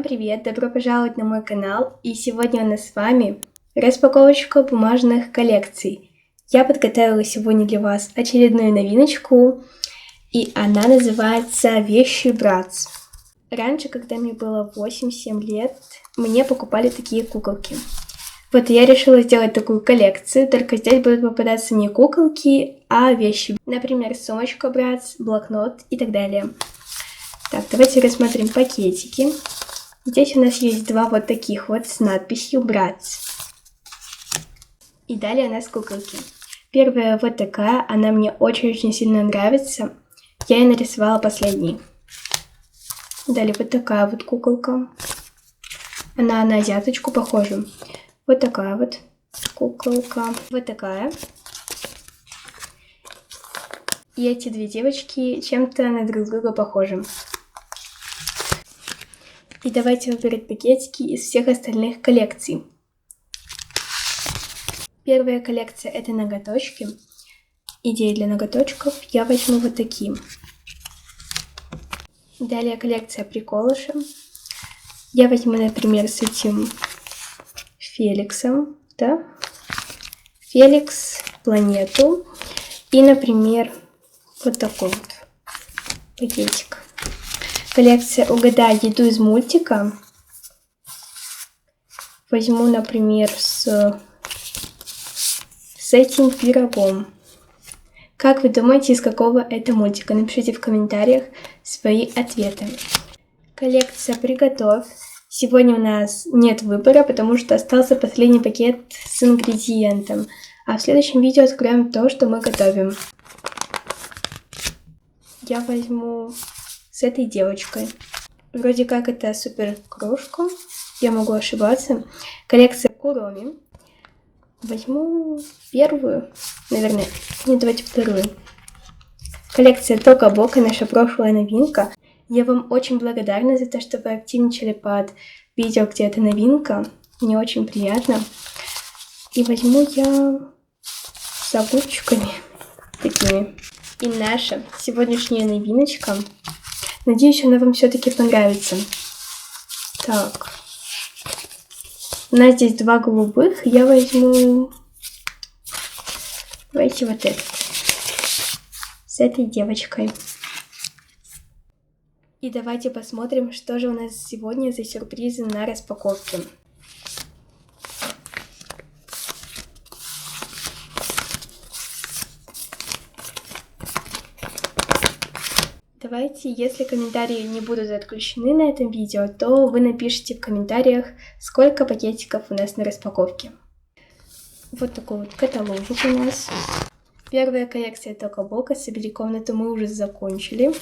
привет! Добро пожаловать на мой канал, и сегодня у нас с вами распаковочка бумажных коллекций. Я подготовила сегодня для вас очередную новиночку, и она называется «Вещи Bratz». Раньше, когда мне было 8-7 лет, мне покупали такие куколки. Вот я решила сделать такую коллекцию, только здесь будут попадаться не куколки, а вещи. Например, сумочка Bratz, блокнот и так далее. Так, давайте рассмотрим пакетики. Здесь у нас есть два вот таких вот с надписью Bratz. И далее у нас куколки. Первая вот такая, она мне очень-очень сильно нравится. Я ее нарисовала последней. Далее вот такая вот куколка. Она на азиаточку похожа. Вот такая вот куколка. Вот такая. И эти две девочки чем-то на друг друга похожи. И давайте выбирать пакетики из всех остальных коллекций. Первая коллекция — это ноготочки. Идеи для ноготочков. Я возьму вот такие. Далее коллекция приколыши. Я возьму, например, с этим Феликсом. Да? Феликс, планету. И, например, вот такой вот пакетик. Коллекция «Угадай еду из мультика». Возьму, например, с этим пирогом. Как вы думаете, из какого это мультика? Напишите в комментариях свои ответы. Коллекция «Приготовь». Сегодня у нас нет выбора, потому что остался последний пакет с ингредиентом. А в следующем видео откроем то, что мы готовим. Я возьму с этой девочкой. Вроде как это супер кружка. Я могу ошибаться. Коллекция Куроми. Возьму первую, наверное. Нет, давайте вторую. Коллекция Тока Бока, наша прошлая новинка. Я вам очень благодарна за то, что вы активничали под видео, где это новинка. Мне очень приятно. И возьму я с огурчиками такими. И наша сегодняшняя новиночка. Надеюсь, она вам все-таки понравится. Так. У нас здесь два голубых. Я возьму... Давайте вот этот. С этой девочкой. И давайте посмотрим, что же у нас сегодня за сюрпризы на распаковке. Давайте, если комментарии не будут отключены на этом видео, то вы напишите в комментариях, сколько пакетиков у нас на распаковке. Вот такой вот каталогик у нас. Первая коллекция Тока Бока. Собери комнату мы уже закончили.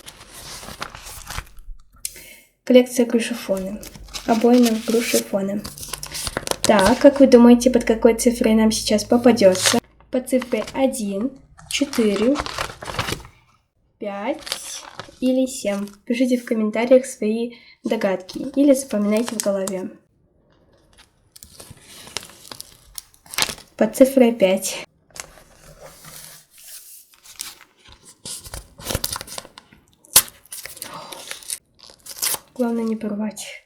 Коллекция грушефоны. Обоины грушефоны. Так, как вы думаете, под какой цифрой нам сейчас попадется? Под цифрой 1, 4, 5 или 7. Пишите в комментариях свои догадки или запоминайте в голове. Под цифрой 5. Главное не порвать.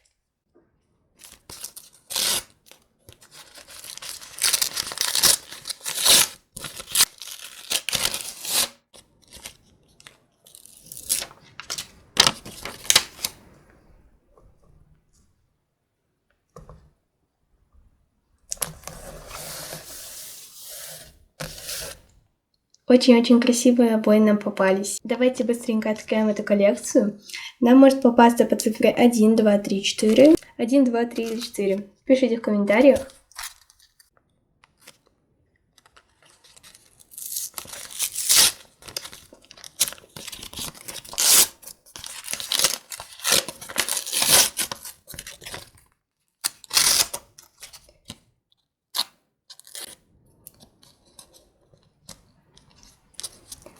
Очень-очень красивые обои нам попались. Давайте быстренько откроем эту коллекцию. Нам может попасться по цифре 1, 2, 3, 4. 1, 2, 3 или 4. Пишите в комментариях.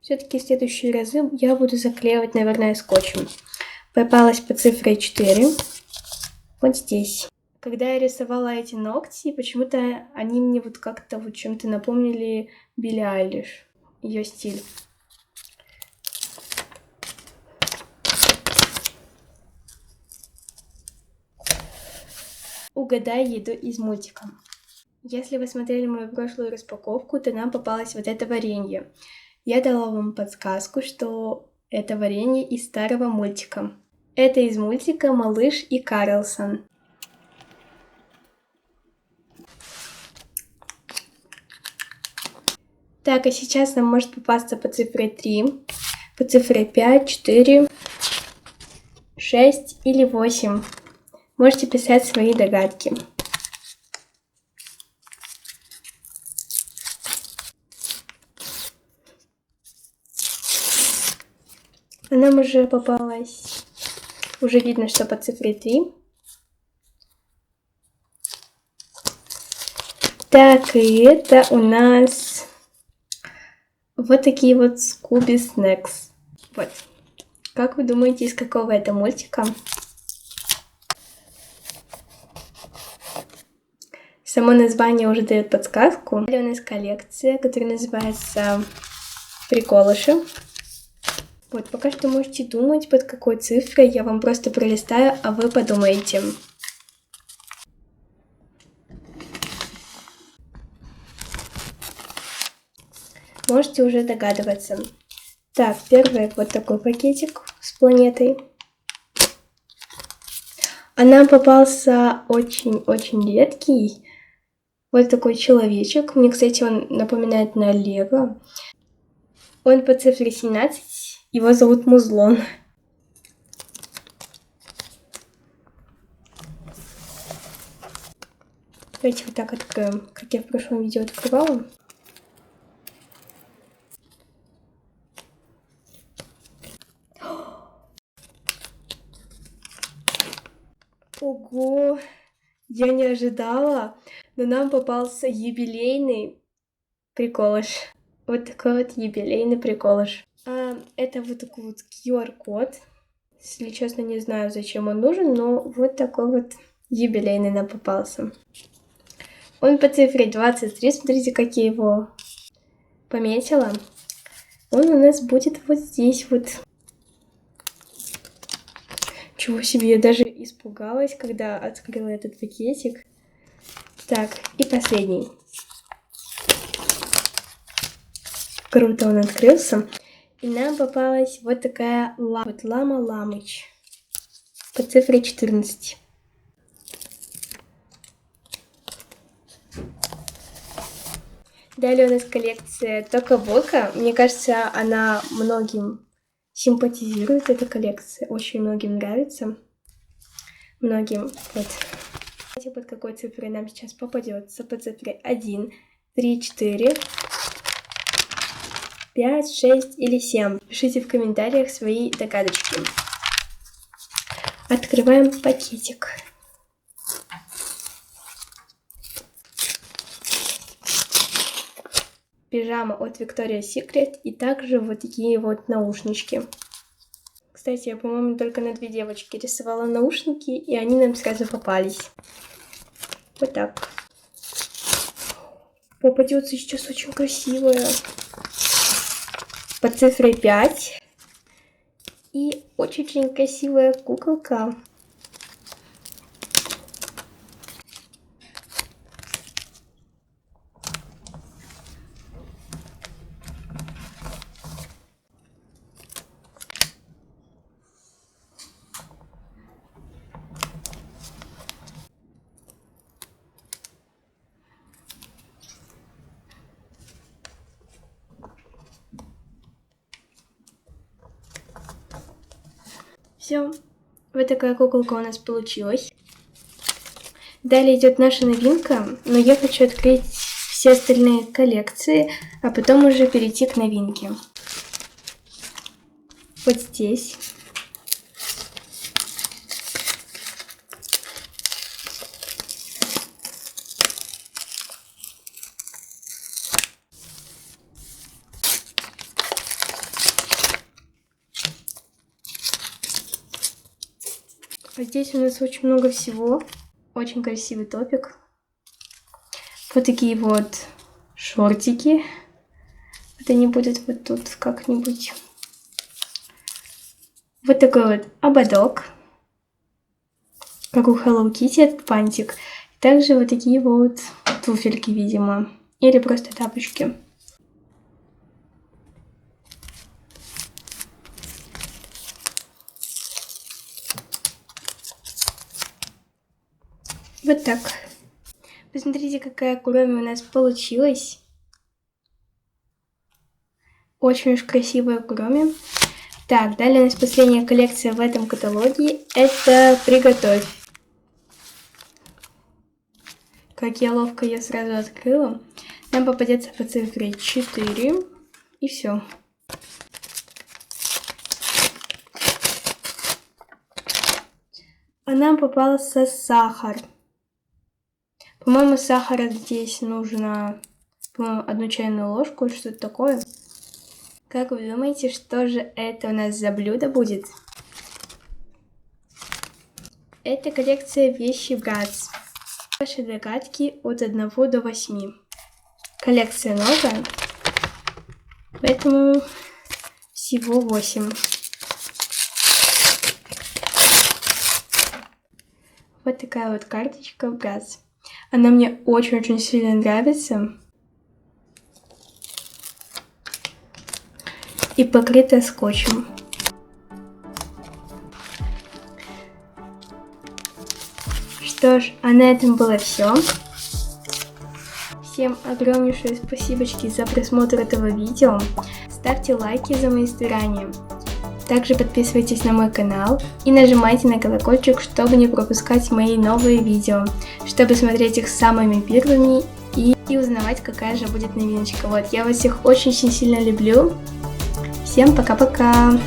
Все-таки в следующие разы я буду заклеивать, наверное, скотчем. Попалась по цифре 4. Вот здесь. Когда я рисовала эти ногти, почему-то они мне вот как-то вот чем-то напомнили Билли Айлиш. Ее стиль. угадай еду из мультика. Если вы смотрели мою прошлую распаковку, то нам попалось вот это варенье. Я дала вам подсказку, что это варенье из старого мультика. Это из мультика «Малыш и Карлсон». Так, а сейчас нам может попасться по цифре 3, по цифре 5, 4, 6 или 8. Можете писать свои догадки. А нам уже попалась, уже видно, что по цифре 3. Так, и это у нас вот такие вот Scooby Snacks. Вот. Как вы думаете, из какого это мультика? Само название уже дает подсказку. Далее у нас коллекция, которая называется «Приколыши». Вот, пока что можете думать, под какой цифрой. Я вам просто пролистаю, а вы подумаете. Можете уже догадываться. Так, первый вот такой пакетик с планетой. А нам попался очень-очень редкий вот такой человечек. Мне, кстати, он напоминает на Лего. Он по цифре 17. Его зовут Музлон. Давайте вот так откроем, как я в прошлом видео открывала. Ого! Я не ожидала, но нам попался юбилейный приколыш. Вот такой вот юбилейный приколыш. Это вот такой вот QR-код. Если честно, не знаю, зачем он нужен, но вот такой вот юбилейный нам попался. Он по цифре 23, смотрите, как я его пометила. Он у нас будет вот здесь вот. Чего себе, я даже испугалась, когда открыла этот пакетик. Так, и последний. Круто он открылся. И нам попалась вот такая Лама Ламыч по цифре 14. Далее у нас коллекция Тока Бока. Мне кажется, она многим симпатизирует, эта коллекция. Очень многим нравится. Многим. Вот. Знаете, под какой цифрой нам сейчас попадется? По цифре 1, 3, 4, 5, 6 или 7. Пишите в комментариях свои догадочки. Открываем пакетик. Пижама от Victoria's Secret и также вот такие вот наушнички. Кстати, я, по-моему, только на 2 девочки рисовала наушники, и они нам сразу попались. Вот так. Попадется сейчас очень красивая. По цифре 5. И очень-очень красивая куколка. Все, вот такая куколка у нас получилась. Далее идет наша новинка, но я хочу открыть все остальные коллекции, а потом уже перейти к новинке. Вот здесь. А здесь у нас очень много всего. Очень красивый топик. Вот такие вот шортики. Вот они будут вот тут как-нибудь. Вот такой вот ободок. Как у Hello Kitty этот бантик. Также вот такие вот туфельки, видимо, или просто тапочки. Вот так. Посмотрите, какая куроми у нас получилась. Очень уж красивая куроми. Так, далее у нас последняя коллекция в этом каталоге. Это «Приготовь». Как я ловко ее сразу открыла. Нам попадется по цифре 4. И все. А нам попался сахар. По-моему, сахара здесь нужно, по-моему, 1 чайную ложку или что-то такое. Как вы думаете, что же это у нас за блюдо будет? Это коллекция вещи Bratz. Ваши догадки от 1 до 8. Коллекция новая, поэтому всего 8. Вот такая вот карточка Bratz. Она мне очень-очень сильно нравится. И покрыта скотчем. Что ж, а на этом было все. Всем огромнейшее спасибочки за просмотр этого видео. Ставьте лайки за мои старания. Также подписывайтесь на мой канал и нажимайте на колокольчик, чтобы не пропускать мои новые видео, чтобы смотреть их самыми первыми и узнавать, какая же будет новиночка. Вот, я вас всех очень сильно люблю. Всем пока-пока!